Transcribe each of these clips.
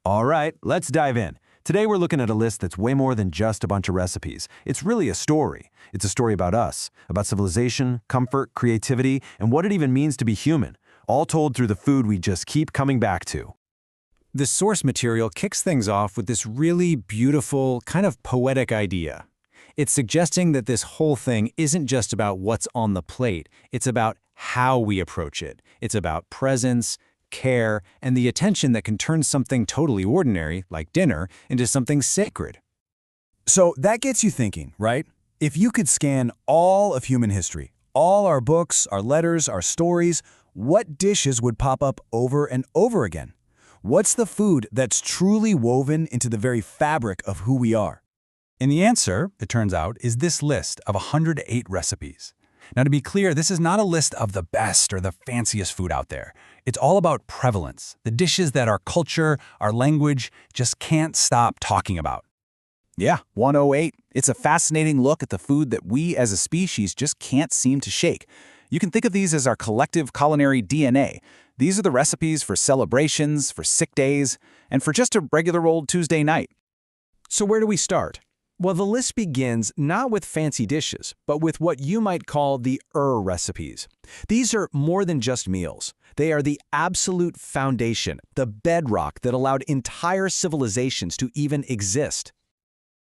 All right, let's dive in. Today we're looking at a list that's way more than just a bunch of recipes. It's really a story. It's a story about us, about civilization, comfort, creativity, and what it even means to be human, all told through the food we just keep coming back to. The source material kicks things off with this really beautiful, kind of poetic idea. It's suggesting that this whole thing isn't just about what's on the plate, it's about how we approach it. It's about presence, care, and the attention that can turn something totally ordinary, like dinner, into something sacred. So that gets you thinking, right? If you could scan all of human history, all our books, our letters, our stories, what dishes would pop up over and over again? What's the food that's truly woven into the very fabric of who we are? And the answer, it turns out, is this list of 108 recipes. Now, to be clear, this is not a list of the best or the fanciest food out there. It's all about prevalence, the dishes that our culture, our language, just can't stop talking about. Yeah, 108. It's a fascinating look at the food that we as a species just can't seem to shake. You can think of these as our collective culinary DNA. These are the recipes for celebrations, for sick days, and for just a regular old Tuesday night. So where do we start? Well, the list begins not with fancy dishes, but with what you might call the recipes. These are more than just meals. They are the absolute foundation, the bedrock that allowed entire civilizations to even exist.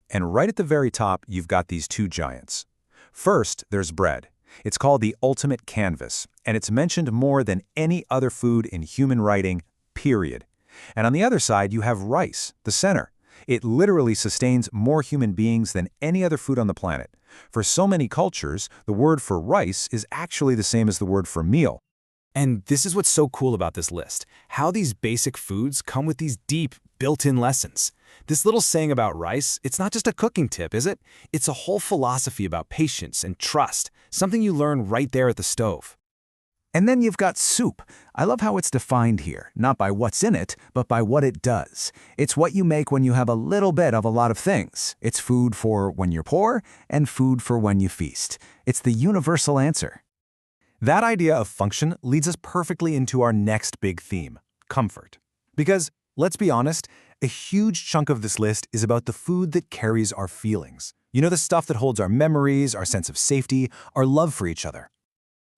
And right at the very top, you've got these two giants. First, there's bread. It's called the ultimate canvas, and it's mentioned more than any other food in human writing, period. And on the other side, you have rice, the center. It literally sustains more human beings than any other food on the planet. For so many cultures, the word for rice is actually the same as the word for meal. And this is what's so cool about this list, how these basic foods come with these deep, built-in lessons. This little saying about rice, it's not just a cooking tip, is it? It's a whole philosophy about patience and trust, something you learn right there at the stove. And then you've got soup. I love how it's defined here, not by what's in it, but by what it does. It's what you make when you have a little bit of a lot of things. It's food for when you're poor and food for when you feast. It's the universal answer. That idea of function leads us perfectly into our next big theme, comfort. Because, let's be honest, a huge chunk of this list is about the food that carries our feelings. You know, the stuff that holds our memories, our sense of safety, our love for each other.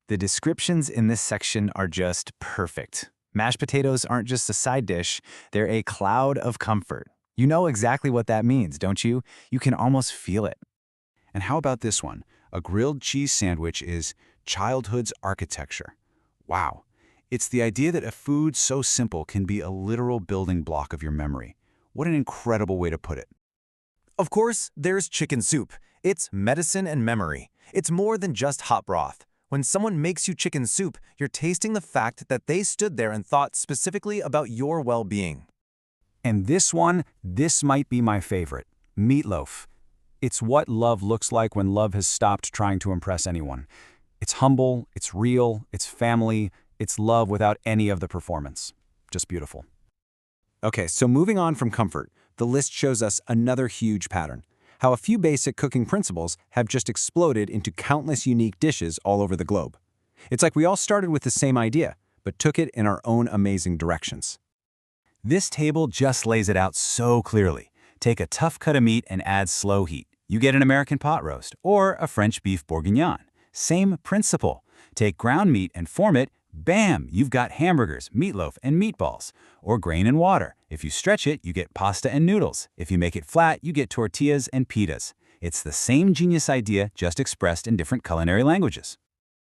The descriptions in this section are just perfect. Mashed potatoes aren't just a side dish, they're a cloud of comfort. You know exactly what that means, don't you? You can almost feel it. And how about this one? A grilled cheese sandwich is childhood's architecture. Wow. It's the idea that a food so simple can be a literal building block of your memory. What an incredible way to put it. Of course, there's chicken soup. It's medicine and memory. It's more than just hot broth. When someone makes you chicken soup, you're tasting the fact that they stood there and thought specifically about your well-being. And this might be my favorite, meatloaf. It's what love looks like when love has stopped trying to impress anyone. It's humble, it's real, it's family, it's love without any of the performance. Just beautiful. Okay, so moving on from comfort, the list shows us another huge pattern. How a few basic cooking principles have just exploded into countless unique dishes all over the globe. It's like we all started with the same idea, but took it in our own amazing directions. This table just lays it out so clearly. Take a tough cut of meat and add slow heat. You get an American pot roast or a French beef bourguignon. Same principle. Take ground meat and form it, bam, you've got hamburgers, meatloaf, and meatballs. Or grain and water. If you stretch it, you get pasta and noodles. If you make it flat, you get tortillas and pitas. It's the same genius idea, just expressed in different culinary languages.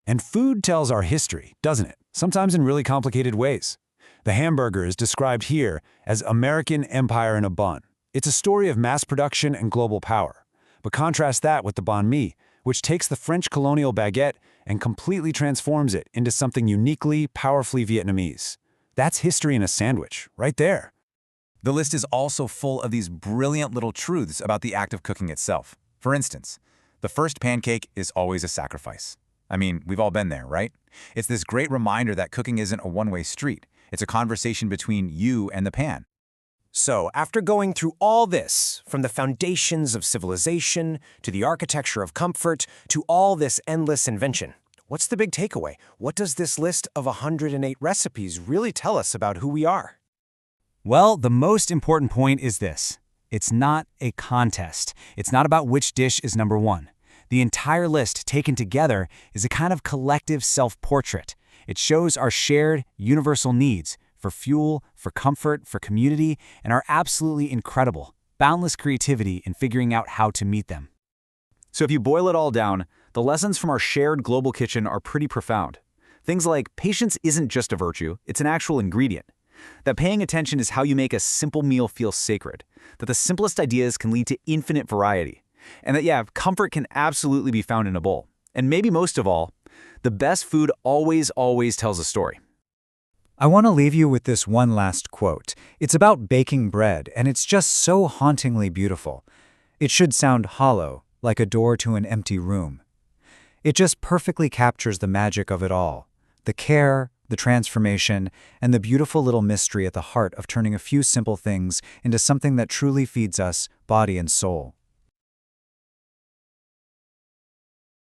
And food tells our history, doesn't it? Sometimes in really complicated ways. The hamburger is described here as American empire in a bun. It's a story of mass production and global power. But contrast that with the banh mi, which takes the French colonial baguette and completely transforms it into something uniquely, powerfully Vietnamese. That's history in a sandwich, right there. The list is also full of these brilliant little truths about the act of cooking itself. For instance, the first pancake is always a sacrifice. I mean, we've all been there, right? It's this great reminder that cooking isn't a one-way street. It's a conversation between you and the pan. So, after going through all this, from the foundations of civilization, to the architecture of comfort, to all this endless invention, what's the big takeaway? What does this list of 108 recipes really tell us about who we are? Well, the most important point is this. It's not a contest. It's not about which dish is number one. The entire list, taken together, is a kind of collective self-portrait. It shows our shared, universal needs for fuel, for comfort, for community, and our absolutely incredible, boundless creativity in figuring out how to meet them. So if you boil it all down, the lessons from our shared global kitchen are pretty profound. Things like patience isn't just a virtue, it's an actual ingredient. That paying attention is how you make a simple meal feel sacred. That the simplest ideas can lead to infinite variety. And that, yeah, comfort can absolutely be found in a bowl. And maybe most of all, the best food always tells a story. I want to leave you with this one last quote. It's about baking bread, and it's just so hauntingly beautiful. It should sound hollow, like a door to an empty room. It just perfectly captures the magic of it all. The care, the transformation, and the beautiful little mystery at the heart of turning a few simple things into something that truly feeds us, body and soul.